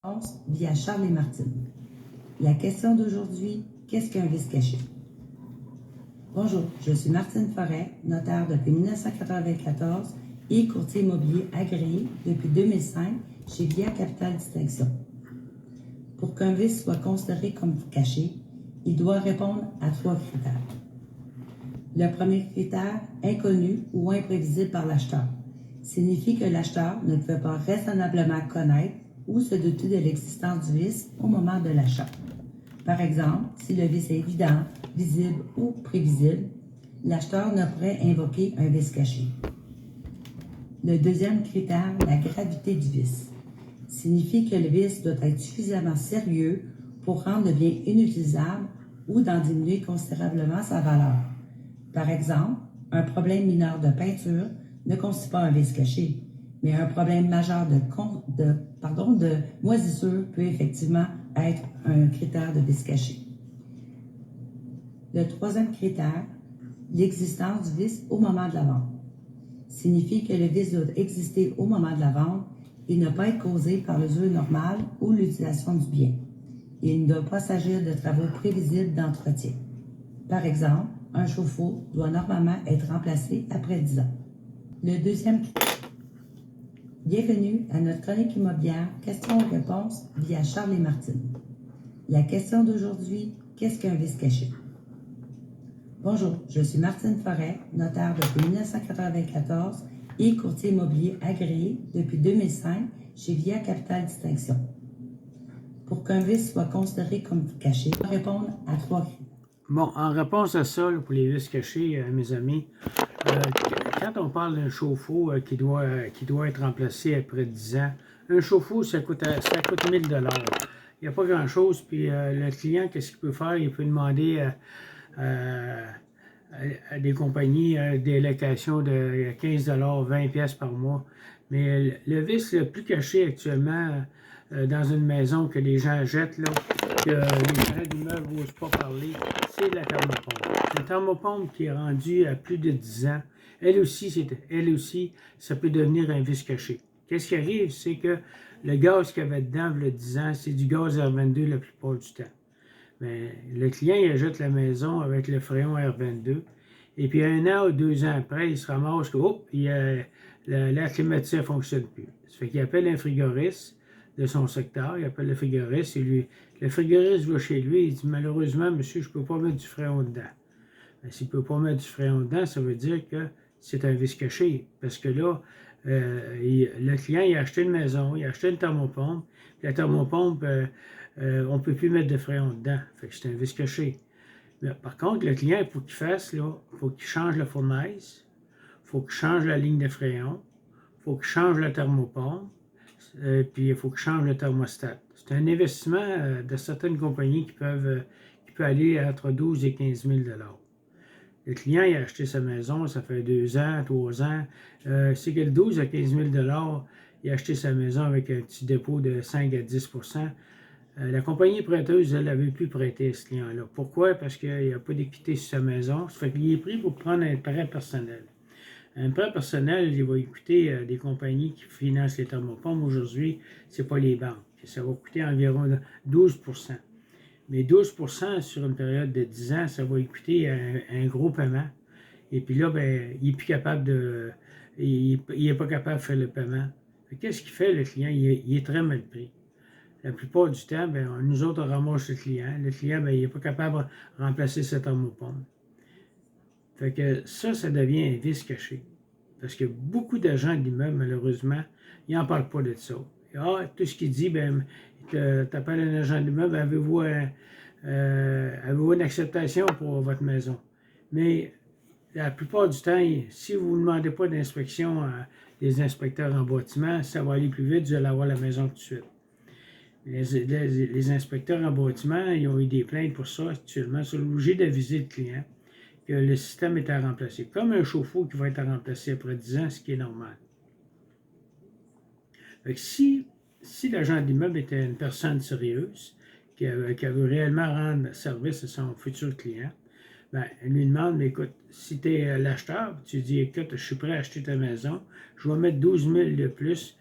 Réponse via Charles et Martine. La question d'aujourd'hui, qu'est-ce qu'un vice caché? Bonjour, je suis Martine Forêt, notaire depuis 1994 et courtier immobilier agréé depuis 2005 chez Via Capital Distinction. Pour qu'un vice soit considéré comme caché, il doit répondre à 3 critères. Le premier critère, inconnu ou imprévisible par l'acheteur, signifie que l'acheteur ne pouvait pas raisonnablement connaître ou se douter de l'existence du vice au moment de l'achat. Par exemple, si le vice est évident, visible ou prévisible, l'acheteur ne pourrait invoquer un vice caché. Le deuxième critère, la gravité du vice, signifie que le vice doit être suffisamment sérieux pour rendre le bien inutilisable ou d'en diminuer considérablement sa valeur. Par exemple, un problème mineur de peinture ne constitue pas un vice caché, mais un problème majeur de moisissure peut effectivement être un critère de vice caché. Le troisième critère, l'existence du vice au moment de la vente, signifie que le vice doit exister au moment de la vente et ne pas être causé par l'usure normale ou l'utilisation du bien. Il ne doit pas s'agir de travaux prévisibles d'entretien. Par exemple, un chauffe-eau doit normalement être remplacé après 10 ans. Le deuxième critère. Bienvenue à notre chronique immobilière questions-réponses via Charles et Martine. La question d'aujourd'hui, qu'est-ce qu'un vice caché? Bonjour, je suis Martine Forêt, notaire depuis 1994 et courtier immobilier agréé depuis 2005 chez Via Capital Distinction. Pour qu'un vice soit considéré comme caché, il faut répondre à 3 critères. Bon, en réponse à ça, là, pour les vices cachés, mes amis, quand on parle d'un chauffe-eau qui doit être remplacé après 10 ans, un chauffe-eau, ça coûte 1000 $. Il n'y a pas grand-chose, puis le client, qu'est-ce qu'il peut faire? Il peut demander à des compagnies des locations de 15 $, 20 $ par mois. Mais le vice le plus caché actuellement dans une maison que les gens jettent, là, que les gérants d'immeubles n'osent pas parler, c'est la thermopompe. C'est une thermopompe qui est rendue à plus de 10 ans. Elle aussi, ça peut devenir un vice caché. Qu'est-ce qui arrive? C'est que le gaz qu'il y avait dedans, il y a 10 ans, c'est du gaz R22 la plupart du temps. Mais le client, il achète la maison avec le fréon R22. Et puis 1 an ou 2 ans après, il se ramasse que l'air climatisé ne fonctionne plus. Ça fait qu'il appelle un frigoriste de son secteur, il appelle le frigoriste, et le frigoriste va chez lui, il dit malheureusement, monsieur, je ne peux pas mettre du fréon dedans. Mais s'il ne peut pas mettre du fréon dedans, ça veut dire que c'est un vice caché. Parce que là, le client, il a acheté une maison, il a acheté une thermopompe, puis la thermopompe, on ne peut plus mettre de fréon dedans. Fait que c'est un vice caché. Mais par contre, le client, il faut qu'il fasse, là, il faut qu'il change la fournaise, il faut qu'il change la ligne de fréon, il faut qu'il change la thermopompe, puis il faut qu'il change le thermostat. C'est un investissement de certaines compagnies qui peut aller entre 12 et 15 000 $. Le client il a acheté sa maison, ça fait 2 ans, 3 ans. C'est que le 12 à 15 000 $, il a acheté sa maison avec un petit dépôt de 5 à 10 %. La compagnie prêteuse, elle n'avait plus prêté à ce client-là. Pourquoi? Parce qu'il n'y a pas d'équité sur sa maison. Ça fait qu'il est pris pour prendre un prêt personnel. Un prêt personnel, il va coûter des compagnies qui financent les thermopompes. Aujourd'hui, ce n'est pas les banques. Ça va coûter environ 12 %. Mais 12 % sur une période de 10 ans, ça va coûter un gros paiement. Et puis là, ben, il n'est plus capable de... Il n'est pas capable de faire le paiement. Qu'est-ce qu'il fait, le client? Il est très mal pris. La plupart du temps, ben, nous autres, on ramasse le client. Le client, ben, il n'est pas capable de remplacer cette thermopompe. Fait que ça devient un vice caché. Parce que beaucoup d'agents d'immeubles, malheureusement, ils n'en parlent pas de ça. Tout ce qu'il dit, ben, tu appelles un agent d'immeuble, avez-vous une acceptation pour votre maison? Mais la plupart du temps, si vous ne demandez pas d'inspection des inspecteurs en bâtiment, ça va aller plus vite, vous allez avoir la maison tout de suite. Les inspecteurs en bâtiment, ils ont eu des plaintes pour ça actuellement, ils sont obligés d'aviser le client que le système est à remplacer. Comme un chauffe-eau qui va être à remplacer après 10 ans, ce qui est normal. Fait que si l'agent d'immeuble était une personne sérieuse, qui veut réellement rendre service à son futur client, ben, elle lui demande, mais écoute, si tu es l'acheteur, tu dis, écoute, je suis prêt à acheter ta maison, je vais mettre 12 000 de plus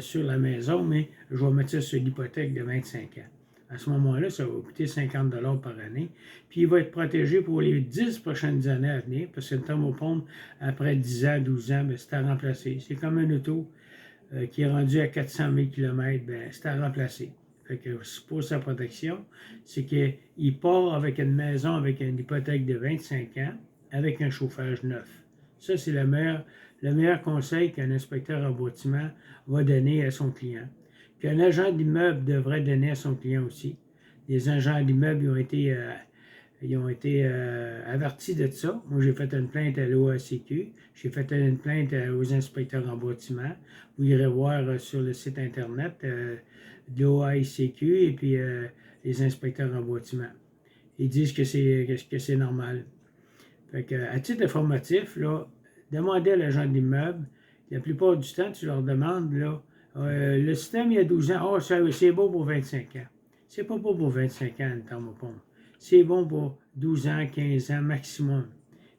sur la maison, mais je vais mettre ça sur l'hypothèque de 25 ans. À ce moment-là, ça va coûter 50 $ par année. Puis il va être protégé pour les 10 prochaines années à venir, parce qu'une thermopompe, après 10 ans, 12 ans, ben, c'est à remplacer. C'est comme un auto qui est rendu à 400 000 km, ben, c'est à remplacer. Fait que pour sa protection, c'est qu'il part avec une maison avec une hypothèque de 25 ans, avec un chauffage neuf. Ça, c'est le meilleur conseil qu'un inspecteur en bâtiment va donner à son client. Qu'un agent d'immeuble devrait donner à son client aussi. Les agents d'immeuble ils ont été avertis de ça. Moi, j'ai fait une plainte à l'OACQ. J'ai fait une plainte aux inspecteurs en bâtiment. Vous irez voir sur le site Internet de l'OACQ et puis les inspecteurs en bâtiment. Ils disent que c'est normal. Fait que, à titre informatif, là, demandez à l'agent d'immeuble. La plupart du temps, tu leur demandes, là, le système, il y a 12 ans, c'est bon pour 25 ans. C'est pas bon pour 25 ans, une thermopompe. C'est bon pour 12 ans, 15 ans maximum.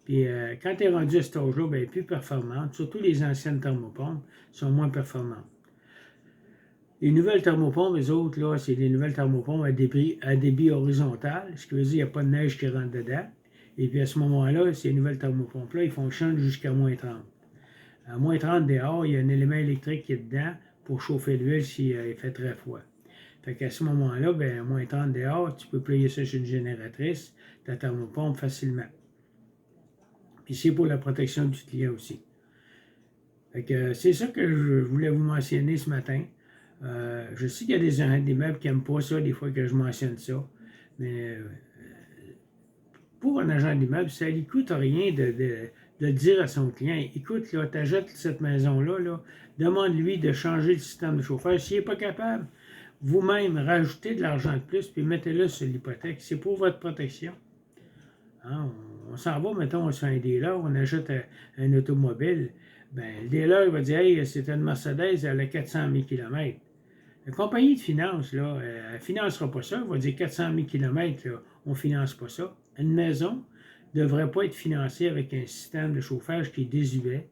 Puis quand tu es rendu à cet âge-là, ben, elle est plus performante. Surtout les anciennes thermopompes sont moins performantes. Les nouvelles thermopompes, les autres, là, c'est des nouvelles thermopompes à débit horizontal, ce qui veut dire qu'il n'y a pas de neige qui rentre dedans. Et puis à ce moment-là, ces nouvelles thermopompes-là, ils fonctionnent jusqu'à moins 30. À moins 30 dehors, il y a un élément électrique qui est dedans pour chauffer l'huile s'il fait très froid. Fait qu'à ce moment-là, ben, à moins 30 dehors, tu peux plier ça sur une génératrice, ta thermopompe facilement. Puis c'est pour la protection du client aussi. Fait que c'est ça que je voulais vous mentionner ce matin. Je sais qu'il y a des agents d'immeubles qui n'aiment pas ça, des fois que je mentionne ça. Mais pour un agent d'immeuble, ça ne lui coûte rien de dire à son client, écoute, là, tu achètes cette maison-là, là, demande-lui de changer le système de chauffage. S'il n'est pas capable, vous-même, rajoutez de l'argent de plus, puis mettez-le sur l'hypothèque. C'est pour votre protection. Hein, on s'en va, mettons, sur un dealer, on achète un automobile. Ben, le dealer il va dire, hey, c'est une Mercedes, elle a 400 000 km. La compagnie de finance, là, elle ne financera pas ça. Elle va dire 400 000 km, là, on ne finance pas ça. Une maison ne devrait pas être financée avec un système de chauffage qui est désuet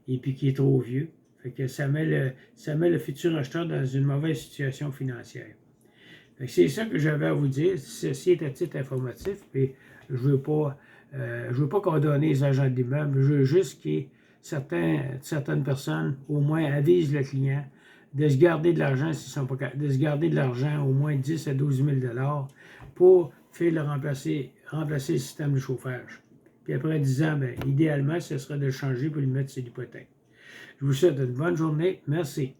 et puis qui est trop vieux. Fait que ça met le futur acheteur dans une mauvaise situation financière. C'est ça que j'avais à vous dire. Ceci est à titre informatif. Puis je veux pas condamner les agents d'immeuble. Je veux juste que certaines personnes, au moins, avisent le client de se garder de l'argent s'ils sont pas capables, de se garder de l'argent, au moins 10 à 12 000 $ pour faire remplacer le système de chauffage. Puis après 10 ans, bien, idéalement, ce serait de le changer pour le mettre sur l'hypothèque. Je vous souhaite une bonne journée. Merci.